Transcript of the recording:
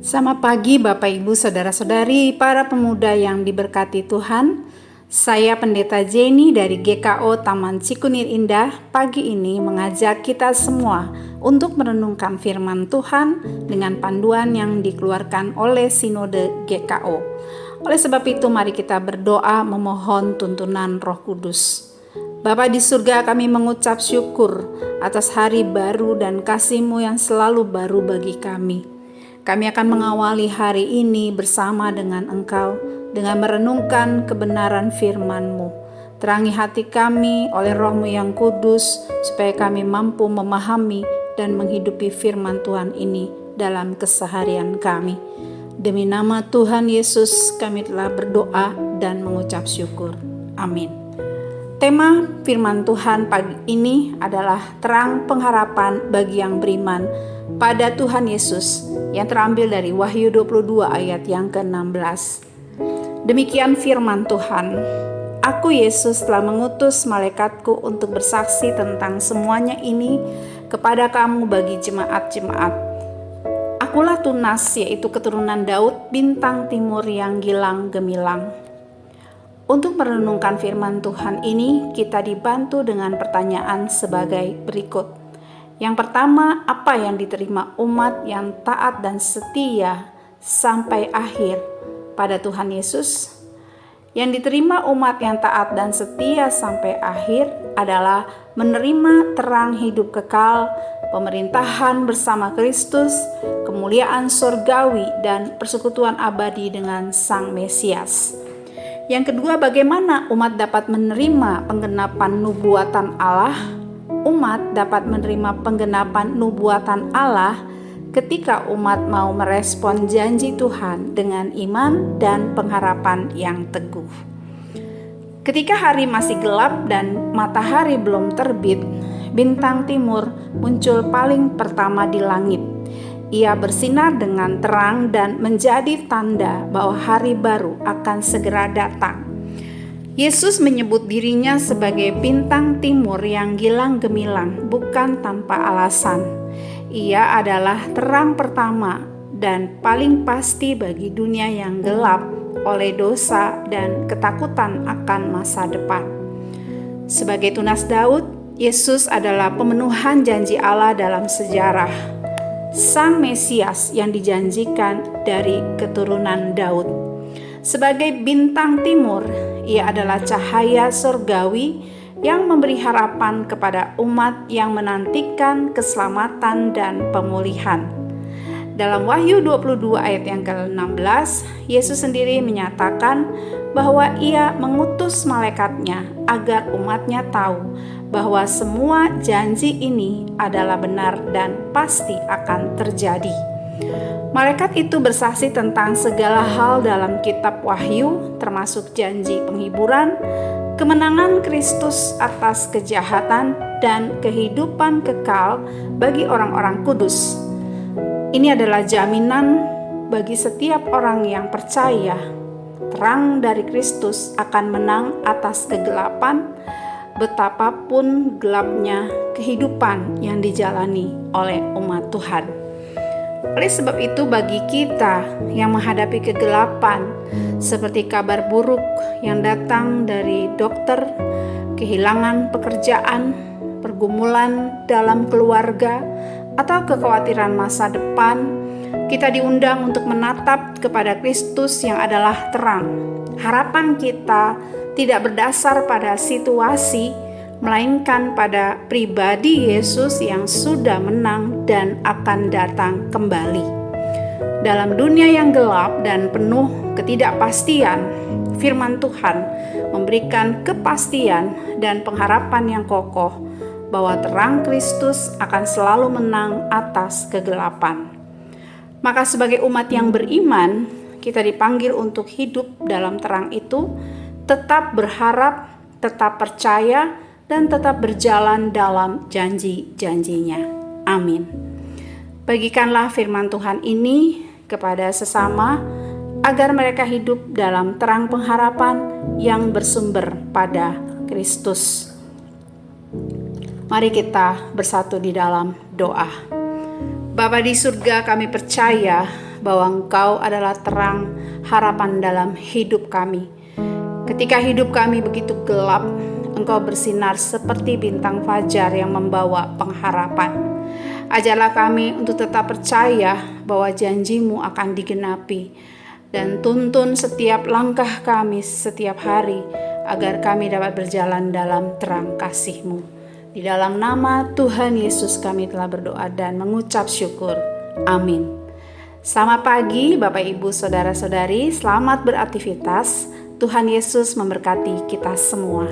Selamat pagi Bapak Ibu Saudara-saudari, para pemuda yang diberkati Tuhan. Saya Pendeta Jenny dari GKO Taman Cikunir Indah. Pagi ini mengajak kita semua untuk merenungkan firman Tuhan dengan panduan yang dikeluarkan oleh Sinode GKO. Oleh sebab itu mari kita berdoa memohon tuntunan Roh Kudus. Bapa di surga, kami mengucap syukur atas hari baru dan kasih-Mu yang selalu baru bagi kami. Kami akan mengawali hari ini bersama dengan Engkau dengan merenungkan kebenaran firman-Mu. Terangi hati kami oleh Roh-Mu yang kudus supaya kami mampu memahami dan menghidupi firman Tuhan ini dalam keseharian kami. Demi nama Tuhan Yesus kami telah berdoa dan mengucap syukur. Amin. Tema firman Tuhan pagi ini adalah terang pengharapan bagi yang beriman pada Tuhan Yesus yang terambil dari Wahyu 22 ayat yang ke-16. Demikian firman Tuhan, Aku Yesus telah mengutus malaikatku untuk bersaksi tentang semuanya ini kepada kamu bagi jemaat-jemaat. Akulah Tunas, yaitu keturunan Daud, bintang timur yang gilang gemilang. Untuk merenungkan firman Tuhan ini, kita dibantu dengan pertanyaan sebagai berikut. Yang pertama, apa yang diterima umat yang taat dan setia sampai akhir pada Tuhan Yesus? Yang diterima umat yang taat dan setia sampai akhir adalah menerima terang hidup kekal, pemerintahan bersama Kristus, kemuliaan surgawi, dan persekutuan abadi dengan Sang Mesias. Yang kedua, bagaimana umat dapat menerima penggenapan nubuatan Allah? Umat dapat menerima penggenapan nubuatan Allah ketika umat mau merespon janji Tuhan dengan iman dan pengharapan yang teguh. Ketika hari masih gelap dan matahari belum terbit, bintang timur muncul paling pertama di langit. Ia bersinar dengan terang dan menjadi tanda bahwa hari baru akan segera datang. Yesus menyebut dirinya sebagai bintang timur yang gilang gemilang, bukan tanpa alasan. Ia adalah terang pertama dan paling pasti bagi dunia yang gelap oleh dosa dan ketakutan akan masa depan. Sebagai tunas Daud, Yesus adalah pemenuhan janji Allah dalam sejarah. Sang Mesias yang dijanjikan dari keturunan Daud. Sebagai bintang timur, ia adalah cahaya surgawi yang memberi harapan kepada umat yang menantikan keselamatan dan pemulihan. Dalam Wahyu 22 ayat yang ke-16, Yesus sendiri menyatakan bahwa ia mengutus malaikatnya agar umatnya tahu bahwa semua janji ini adalah benar dan pasti akan terjadi. Malaikat itu bersaksi tentang segala hal dalam kitab Wahyu, termasuk janji penghiburan, kemenangan Kristus atas kejahatan, dan kehidupan kekal bagi orang-orang kudus. Ini adalah jaminan bagi setiap orang yang percaya. Terang dari Kristus akan menang atas kegelapan, betapapun gelapnya kehidupan yang dijalani oleh umat Tuhan. Oleh sebab itu bagi kita yang menghadapi kegelapan seperti kabar buruk yang datang dari dokter, kehilangan pekerjaan, pergumulan dalam keluarga, atau kekhawatiran masa depan, kita diundang untuk menatap kepada Kristus yang adalah terang. Harapan kita tidak berdasar pada situasi, melainkan pada pribadi Yesus yang sudah menang dan akan datang kembali. Dalam dunia yang gelap dan penuh ketidakpastian, firman Tuhan memberikan kepastian dan pengharapan yang kokoh bahwa terang Kristus akan selalu menang atas kegelapan. Maka sebagai umat yang beriman, kita dipanggil untuk hidup dalam terang itu, tetap berharap, tetap percaya, dan tetap berjalan dalam janji-janjinya. Amin. Bagikanlah firman Tuhan ini kepada sesama agar mereka hidup dalam terang pengharapan yang bersumber pada Kristus. Mari kita bersatu di dalam doa. Bapa di surga, kami percaya bahwa Engkau adalah terang harapan dalam hidup kami. Ketika hidup kami begitu gelap, Engkau bersinar seperti bintang fajar yang membawa pengharapan. Ajarlah kami untuk tetap percaya bahwa janji-Mu akan digenapi, dan tuntun setiap langkah kami setiap hari agar kami dapat berjalan dalam terang kasih-Mu. Di dalam nama Tuhan Yesus kami telah berdoa dan mengucap syukur. Amin. Selamat pagi Bapak Ibu Saudara-saudari, selamat beraktivitas. Tuhan Yesus memberkati kita semua.